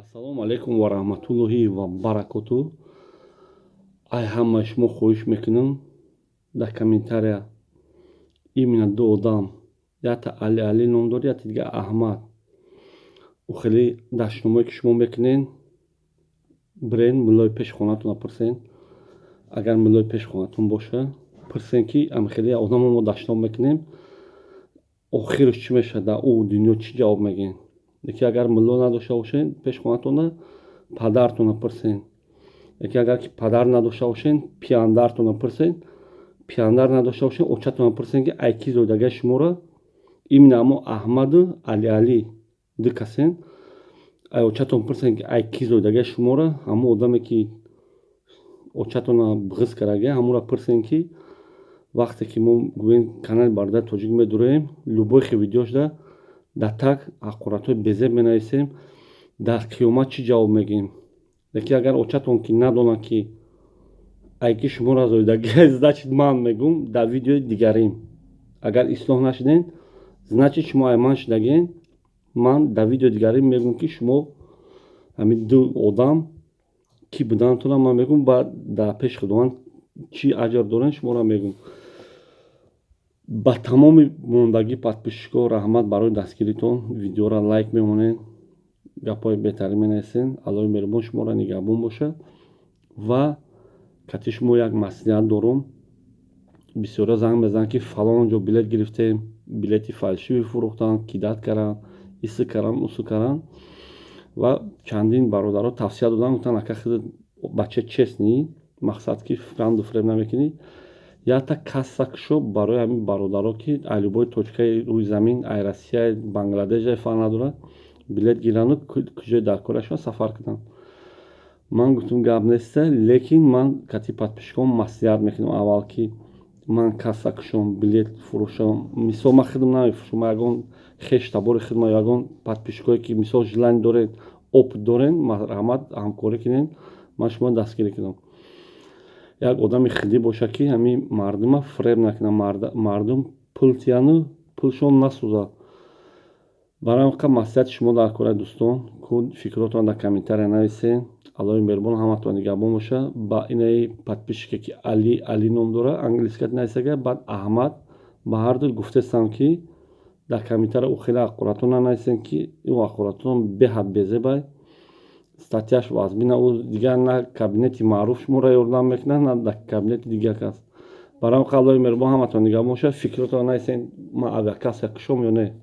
Ассалому алайкум ва раҳматуллоҳи ва баракотуҳ. Ай ҳама шумо хоҳиш мекунам дар комментария именно ду одам, якта Али ном дорад, якта дига Аҳмад. Хеле даштномае ки шумо мекунед, бирен муллои пеши хонатон пурсен. Агар муллои пеши хонатон боша, пурсен ки хеле одамо мо даштном мекунем, охираш чӣ мешавад, дар у дунё чӣ ҷавоб мегӯед. Яке агар мулло надошта бошед пеши хонатона, падартона пурсен. Яке агар ки падар надошта бошед, пиандартона пурсен. Пиандар надошта бошед, очатона пурсен ки ай ки зоидагаи шуморо, именно амо Аҳмаду Али ду касен. Ай очатон пурсен ки ай ки зоидагаи шуморо, ҳамо одаме ки очатона биғиз кардагаи ҳамуро пурсен ки вақте ки мо гӯем канали Бародаи Тоҷик медуроем, любой хел видеошда дар так ҳақоратҳои безеб менависем, дар қиёмат чӣ ҷавоб мегӯем. Яке агар очатон ки надонад ки ай ки шуморо зоидагӣ, значит ман мегӯм дар видеои дигарим. Агар ислоҳ нашудем, значит шумо ай ман шудагем, ман дар видеои дигарим мегӯм ки шумо ҳамин ду одам ки буданатонро ман мегӯм, баъд дар пеши Худованд чӣ аҷр дорем шуморо мегӯм. Ба тамоми мондагии подписчикҳо раҳмат барои дастгиритон. Видеоро лайк мемонед, гапҳои беҳтарин менависен. Аллоҳи меҳрубон шуморо нигаҳбон бошад. Ва кати шумо як маслиҳат дорум. Бисёро занг мезананд ки фалон ҷо билет гирифтем, билети фальшивӣ фурӯхтанд, кидат карданд, исы карданд, усу карданд. Ва чандин бародаро тавсия доданд, гуфтанд ака хеле бача честнӣ, мақсад ки фанду фреб намекунӣ. Якта касса кушо барои ҳамин бародаро ки айлубои точкаи рӯи замин, ай Россия, Бангладеш фарқ надорад, билет гирану куҷои дар корашон сафар кунанд. Ман гуфтам гап неста, лекин ман кати подписчиком маслиҳат мекунам аввал ки ман касса кушом, билет фурӯшам. Мисол ман хидм намефурӯшам, ман ягон хеш табори хидма, ягон подписчикое ки мисол желание доред, опыт доред, марҳамат ҳамкорӣ кунед, ман шуморо дастгирӣ кунам. Як одами хидӣ бошад ки ҳамин мардума фреб накунад, мардум пул тияну пулшон насӯзад. Барои ҳамин маслиҳати шумо дар кори дӯстон, фикротон дар комментария нависен. Аллоҳи меҳрубон ҳаматон нигаҳбон бошад. Ба инаи подписчике ки Али ном дорад, англискат нависага, баъд Аҳмад, ба ҳарду гуфтастам ки дар комментария ӯ хеле ҳақоратон нанависен ки ӯ ҳақоратон беҳад безебай. Статьяш вазбина, ӯ дигар на кабинети маъруф шуморо ёрдам мекунад, на дар кабинети дигар кас. Барои ҳамин Аллоҳи меҳрубон ҳаматон нигаҳбон бошад. Фикротон нависен, ман авиакасса кушом ё не.